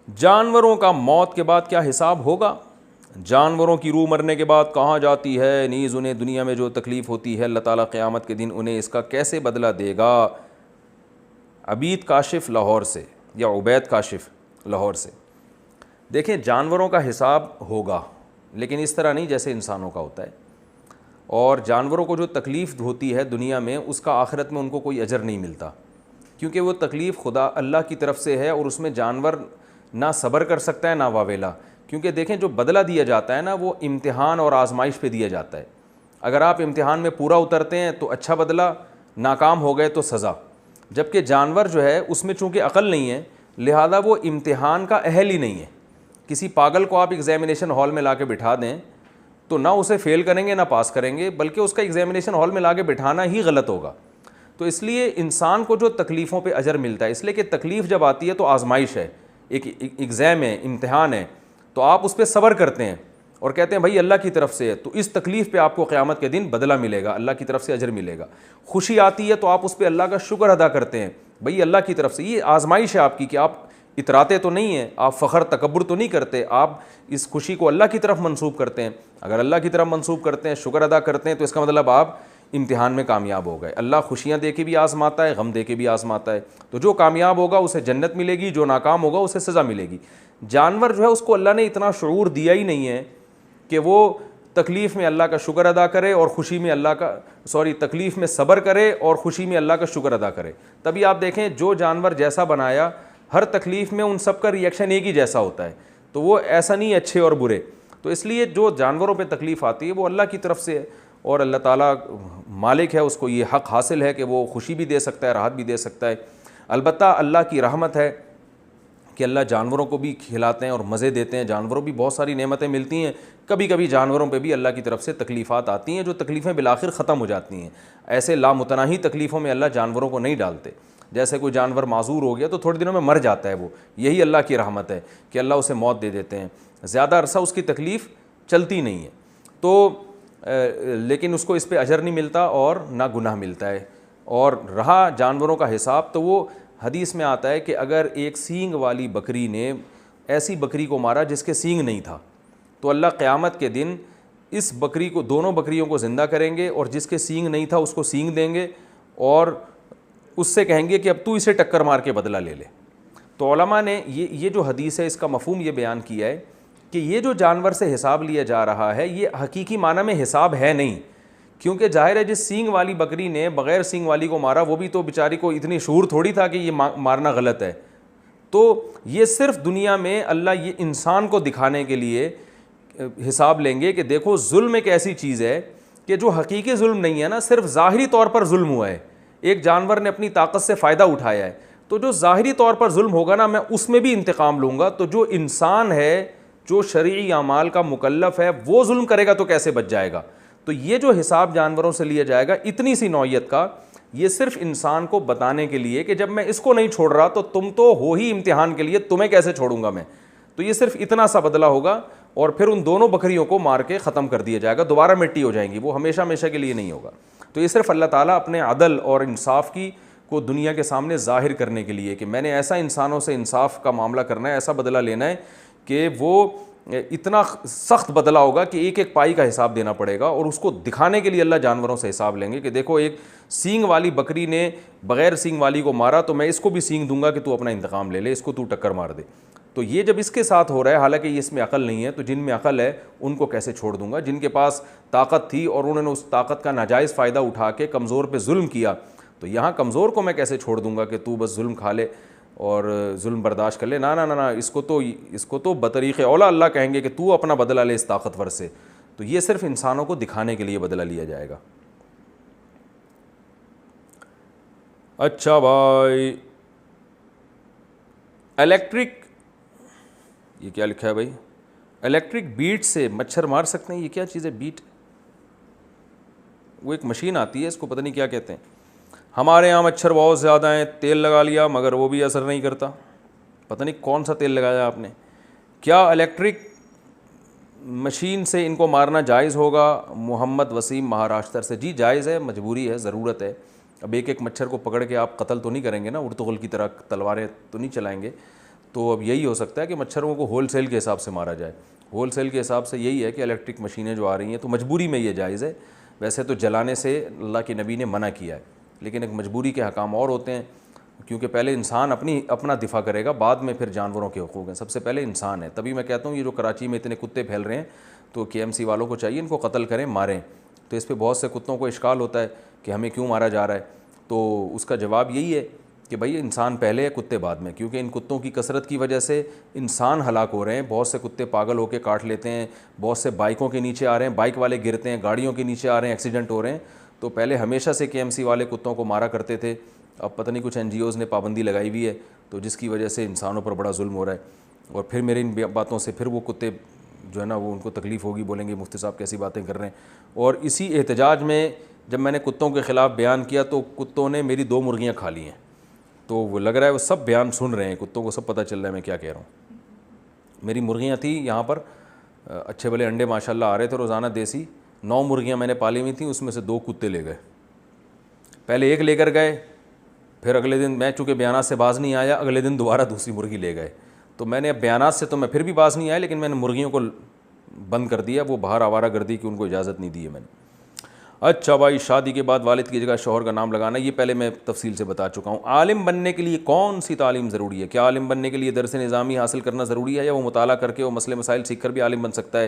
جانوروں کا موت کے بعد کیا حساب ہوگا؟ جانوروں کی روح مرنے کے بعد کہاں جاتی ہے؟ نیز انہیں دنیا میں جو تکلیف ہوتی ہے اللہ تعالیٰ قیامت کے دن انہیں اس کا کیسے بدلہ دے گا؟ عبید کاشف لاہور سے یا عبید کاشف لاہور سے. دیکھیں جانوروں کا حساب ہوگا لیکن اس طرح نہیں جیسے انسانوں کا ہوتا ہے. اور جانوروں کو جو تکلیف ہوتی ہے دنیا میں اس کا آخرت میں ان کو کوئی اجر نہیں ملتا، کیونکہ وہ تکلیف خدا اللہ کی طرف سے ہے اور اس میں جانور نہ صبر کر سکتا ہے نہ واویلا. کیونکہ دیکھیں جو بدلہ دیا جاتا ہے نا وہ امتحان اور آزمائش پہ دیا جاتا ہے. اگر آپ امتحان میں پورا اترتے ہیں تو اچھا بدلہ، ناکام ہو گئے تو سزا. جبکہ جانور جو ہے اس میں چونکہ عقل نہیں ہے لہذا وہ امتحان کا اہل ہی نہیں ہے. کسی پاگل کو آپ ایگزامینیشن ہال میں لا کے بٹھا دیں تو نہ اسے فیل کریں گے نہ پاس کریں گے، بلکہ اس کا ایگزامینیشن ہال میں لا کے بٹھانا ہی غلط ہوگا. تو اس لیے انسان کو جو تکلیفوں پہ اجر ملتا ہے، اس لیے کہ تکلیف جب آتی ہے تو آزمائش ہے، ایک ایگزام ہے، امتحان ہے، تو آپ اس پہ صبر کرتے ہیں اور کہتے ہیں بھائی اللہ کی طرف سے ہے تو اس تکلیف پہ آپ کو قیامت کے دن بدلہ ملے گا، اللہ کی طرف سے اجر ملے گا. خوشی آتی ہے تو آپ اس پہ اللہ کا شکر ادا کرتے ہیں بھئی اللہ کی طرف سے. یہ آزمائش ہے آپ کی کہ آپ اتراتے تو نہیں ہیں، آپ فخر تکبر تو نہیں کرتے، آپ اس خوشی کو اللہ کی طرف منسوب کرتے ہیں. اگر اللہ کی طرف منسوب کرتے ہیں، شکر ادا کرتے ہیں، تو اس کا مطلب آپ امتحان میں کامیاب ہو گئے. اللہ خوشیاں دے کے بھی آزماتا ہے، غم دے کے بھی آزماتا ہے. تو جو کامیاب ہوگا اسے جنت ملے گی، جو ناکام ہوگا اسے سزا ملے گی. جانور جو ہے اس کو اللہ نے اتنا شعور دیا ہی نہیں ہے کہ وہ تکلیف میں اللہ کا شکر ادا کرے اور خوشی میں تکلیف میں صبر کرے اور خوشی میں اللہ کا شکر ادا کرے. تبھی آپ دیکھیں جو جانور جیسا بنایا ہر تکلیف میں ان سب کا ریئیکشن ایک ہی جیسا ہوتا ہے. تو وہ ایسا نہیں اچھے اور برے. تو اس لیے جو جانوروں پہ تکلیف آتی ہے وہ اللہ کی طرف سے ہے اور اللہ تعالیٰ مالک ہے، اس کو یہ حق حاصل ہے کہ وہ خوشی بھی دے سکتا ہے، راحت بھی دے سکتا ہے. البتہ اللہ کی رحمت ہے کہ اللہ جانوروں کو بھی کھلاتے ہیں اور مزے دیتے ہیں، جانوروں بھی بہت ساری نعمتیں ملتی ہیں. کبھی کبھی جانوروں پہ بھی اللہ کی طرف سے تکلیفات آتی ہیں جو تکلیفیں بالآخر ختم ہو جاتی ہیں. ایسے لامتناہی تکلیفوں میں اللہ جانوروں کو نہیں ڈالتے. جیسے کوئی جانور معذور ہو گیا تو تھوڑے دنوں میں مر جاتا ہے، وہ یہی اللہ کی رحمت ہے کہ اللہ اسے موت دے دیتے ہیں، زیادہ عرصہ اس کی تکلیف چلتی نہیں ہے. تو لیکن اس کو اس پہ اجر نہیں ملتا اور نہ گناہ ملتا ہے. اور رہا جانوروں کا حساب تو وہ حدیث میں آتا ہے کہ اگر ایک سینگ والی بکری نے ایسی بکری کو مارا جس کے سینگ نہیں تھا تو اللہ قیامت کے دن اس بکری کو، دونوں بکریوں کو زندہ کریں گے اور جس کے سینگ نہیں تھا اس کو سینگ دیں گے اور اس سے کہیں گے کہ اب تو اسے ٹکر مار کے بدلہ لے لے. تو علماء نے یہ جو حدیث ہے اس کا مفہوم یہ بیان کیا ہے کہ یہ جو جانور سے حساب لیا جا رہا ہے یہ حقیقی معنی میں حساب ہے نہیں، کیونکہ ظاہر ہے جس سینگ والی بکری نے بغیر سینگ والی کو مارا وہ بھی تو بیچاری کو اتنی شعور تھوڑی تھا کہ یہ مارنا غلط ہے. تو یہ صرف دنیا میں اللہ یہ انسان کو دکھانے کے لیے حساب لیں گے کہ دیکھو ظلم ایک ایسی چیز ہے کہ جو حقیقی ظلم نہیں ہے نا، صرف ظاہری طور پر ظلم ہوا ہے. ایک جانور نے اپنی طاقت سے فائدہ اٹھایا ہے تو جو ظاہری طور پر ظلم ہوگا نا میں اس میں بھی انتقام لوں گا. تو جو انسان ہے جو شرعی اعمال کا مکلف ہے وہ ظلم کرے گا تو کیسے بچ جائے گا؟ تو یہ جو حساب جانوروں سے لیا جائے گا اتنی سی نوعیت کا، یہ صرف انسان کو بتانے کے لیے کہ جب میں اس کو نہیں چھوڑ رہا تو تم تو ہو ہی امتحان کے لیے، تمہیں کیسے چھوڑوں گا میں. تو یہ صرف اتنا سا بدلہ ہوگا اور پھر ان دونوں بکریوں کو مار کے ختم کر دیا جائے گا، دوبارہ مٹی ہو جائیں گی، وہ ہمیشہ ہمیشہ کے لیے نہیں ہوگا. تو یہ صرف اللہ تعالیٰ اپنے عدل اور انصاف کی کو دنیا کے سامنے ظاہر کرنے کے لیے کہ میں نے ایسا انسانوں سے انصاف کا معاملہ کرنا ہے، ایسا بدلہ لینا ہے کہ وہ اتنا سخت بدلہ ہوگا کہ ایک ایک پائی کا حساب دینا پڑے گا. اور اس کو دکھانے کے لیے اللہ جانوروں سے حساب لیں گے کہ دیکھو ایک سینگ والی بکری نے بغیر سینگ والی کو مارا تو میں اس کو بھی سینگ دوں گا کہ تو اپنا انتقام لے لے، اس کو تو ٹکر مار دے. تو یہ جب اس کے ساتھ ہو رہا ہے، حالانکہ یہ اس میں عقل نہیں ہے، تو جن میں عقل ہے ان کو کیسے چھوڑ دوں گا؟ جن کے پاس طاقت تھی اور انہوں نے اس طاقت کا ناجائز فائدہ اٹھا کے کمزور پہ ظلم کیا، تو یہاں کمزور کو میں کیسے چھوڑ دوں گا کہ تو بس ظلم کھا لے اور ظلم برداشت کر لے؟ نہ نہ نہ، اس کو تو بطریق اولا اللہ کہیں گے کہ تو اپنا بدلہ لے اس طاقتور سے. تو یہ صرف انسانوں کو دکھانے کے لیے بدلہ لیا جائے گا. اچھا بھائی، الیکٹرک، یہ کیا لکھا ہے بھائی؟ الیکٹرک بیٹ سے مچھر مار سکتے ہیں؟ یہ کیا چیز ہے بیٹ؟ وہ ایک مشین آتی ہے، اس کو پتہ نہیں کیا کہتے ہیں. ہمارے یہاں مچھر بہت زیادہ ہیں، تیل لگا لیا مگر وہ بھی اثر نہیں کرتا. پتہ نہیں کون سا تیل لگایا آپ نے. کیا الیکٹرک مشین سے ان کو مارنا جائز ہوگا؟ محمد وسیم مہاراشٹر سے. جی جائز ہے، مجبوری ہے، ضرورت ہے. اب ایک ایک مچھر کو پکڑ کے آپ قتل تو نہیں کریں گے نا، ارطغرل کی طرح تلواریں تو نہیں چلائیں گے. تو اب یہی ہو سکتا ہے کہ مچھروں کو ہول سیل کے حساب سے مارا جائے. ہول سیل کے حساب سے یہی ہے کہ الیکٹرک مشینیں جو آ رہی ہیں تو مجبوری میں یہ جائز ہے. ویسے تو جلانے سے اللہ کے نبی نے منع کیا ہے, لیکن ایک مجبوری کے حکام اور ہوتے ہیں, کیونکہ پہلے انسان اپنا دفاع کرے گا, بعد میں پھر جانوروں کے حقوق ہیں. سب سے پہلے انسان ہے. تبھی میں کہتا ہوں یہ جو کراچی میں اتنے کتے پھیل رہے ہیں تو KMC والوں کو چاہیے ان کو قتل کریں, ماریں. تو اس پہ بہت سے کتوں کو اشکال ہوتا ہے کہ ہمیں کیوں مارا جا رہا ہے. تو اس کا جواب یہی ہے کہ بھائی انسان پہلے ہے, کتے بعد میں, کیونکہ ان کتوں کی کثرت کی وجہ سے انسان ہلاک ہو رہے ہیں. بہت سے کتے پاگل ہو کے کاٹ لیتے ہیں, بہت سے بائکوں کے نیچے آ رہے ہیں, بائک والے گرتے ہیں, گاڑیوں کے نیچے آ رہے ہیں, ایکسیڈنٹ ہو رہے ہیں. تو پہلے ہمیشہ سے KMC والے کتوں کو مارا کرتے تھے, اب پتہ نہیں کچھ NGOs نے پابندی لگائی ہوئی ہے, تو جس کی وجہ سے انسانوں پر بڑا ظلم ہو رہا ہے. اور پھر میرے ان باتوں سے پھر وہ کتے جو ہے نا وہ ان کو تکلیف ہوگی, بولیں گے مفتی صاحب کیسی باتیں کر رہے ہیں. اور اسی احتجاج میں جب میں نے کتوں کے خلاف بیان کیا تو کتوں نے میری 2 مرغیاں کھا لی ہیں. تو وہ لگ رہا ہے وہ سب بیان سن رہے ہیں, کتوں کو سب پتہ چل رہا ہے میں کیا کہہ رہا ہوں. میری مرغیاں تھیں یہاں پر, اچھے بھلے انڈے ماشاءاللہ آ رہے تھے روزانہ دیسی. 9 مرغیاں میں نے پالی ہوئی تھیں, اس میں سے 2 کتے لے گئے. پہلے ایک لے کر گئے, پھر اگلے دن میں چونکہ بیانات سے باز نہیں آیا, اگلے دن دوبارہ دوسری مرغی لے گئے. تو میں نے اب بیانات سے تو میں پھر بھی باز نہیں آیا, لیکن میں نے مرغیوں کو بند کر دیا, وہ باہر آوارہ گردی کی ان کو اجازت نہیں دی ہے میں نے. اچھا بھائی, شادی کے بعد والد کی جگہ شوہر کا نام لگانا, یہ پہلے میں تفصیل سے بتا چکا ہوں. عالم بننے کے لیے کون سی تعلیم ضروری ہے؟ کیا عالم بننے کے لیے درس نظامی حاصل کرنا ضروری ہے, یا وہ مطالعہ کر کے وہ مسئلے مسائل سیکھ کر بھی عالم بن سکتا ہے؟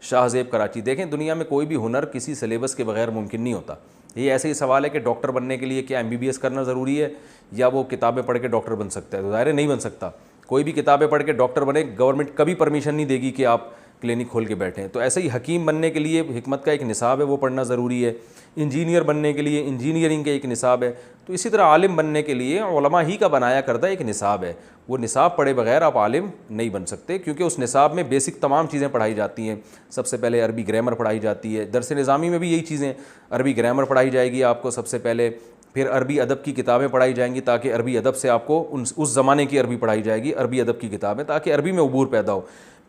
شاہ زیب کراچی. دیکھیں دنیا میں کوئی بھی ہنر کسی سلیبس کے بغیر ممکن نہیں ہوتا. یہ ایسے ہی سوال ہے کہ ڈاکٹر بننے کے لیے کیا MBBS کرنا ضروری ہے, یا وہ کتابیں پڑھ کے ڈاکٹر بن سکتا ہے؟ تو ظاہر نہیں بن سکتا. کوئی بھی کتابیں پڑھ کے ڈاکٹر بنے, گورنمنٹ کبھی پرمیشن نہیں دے گی کہ آپ کلینک کھول کے بیٹھیں. تو ایسے ہی حکیم بننے کے لیے حکمت کا ایک نصاب ہے, وہ پڑھنا ضروری ہے. انجینئر بننے کے لیے انجینئرنگ کا ایک نصاب ہے. تو اسی طرح عالم بننے کے لیے علماء ہی کا بنایا کردہ ایک نصاب ہے. وہ نصاب پڑھے بغیر آپ عالم نہیں بن سکتے, کیونکہ اس نصاب میں بیسک تمام چیزیں پڑھائی جاتی ہیں. سب سے پہلے عربی گرامر پڑھائی جاتی ہے, درس نظامی میں بھی یہی چیزیں, عربی گرامر پڑھائی جائے گی آپ کو سب سے پہلے, پھر عربی ادب کی کتابیں پڑھائی جائیں گی تاکہ عربی ادب سے آپ کو اس زمانے کی عربی پڑھائی جائے گی, عربی ادب کی کتابیں, تاکہ عربی میں عبور پیدا ہو.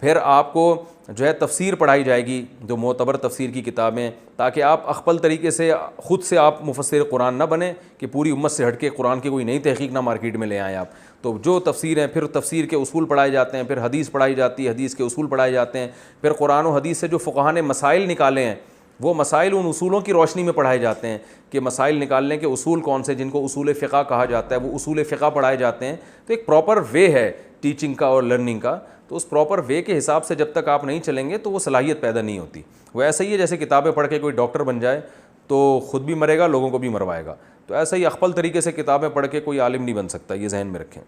پھر آپ کو جو ہے تفسیر پڑھائی جائے گی, جو معتبر تفسیر کی کتابیں, تاکہ آپ اخپل طریقے سے خود سے آپ مفسر قرآن نہ بنیں کہ پوری امت سے ہٹ کے قرآن کی کوئی نئی تحقیق نہ مارکیٹ میں لے آئیں آپ. تو جو تفسیر ہیں, پھر تفسیر کے اصول پڑھائے جاتے ہیں, پھر حدیث پڑھائی جاتی ہے, حدیث کے اصول پڑھائے جاتے ہیں, پھر قرآن و حدیث سے جو فقہاء نے مسائل نکالے ہیں وہ مسائل ان اصولوں کی روشنی میں پڑھائے جاتے ہیں کہ مسائل نکالنے کے اصول کون سے, جن کو اصول فقہ کہا جاتا ہے, وہ اصول فقہ پڑھائے جاتے ہیں. تو ایک پراپر وے ہے ٹیچنگ کا اور لرننگ کا. تو اس پراپر وے کے حساب سے جب تک آپ نہیں چلیں گے تو وہ صلاحیت پیدا نہیں ہوتی. وہ ایسا ہی ہے جیسے کتابیں پڑھ کے کوئی ڈاکٹر بن جائے تو خود بھی مرے گا, لوگوں کو بھی مروائے گا. تو ایسا ہی اخپل طریقے سے کتابیں پڑھ کے کوئی عالم نہیں بن سکتا, یہ ذہن میں رکھیں.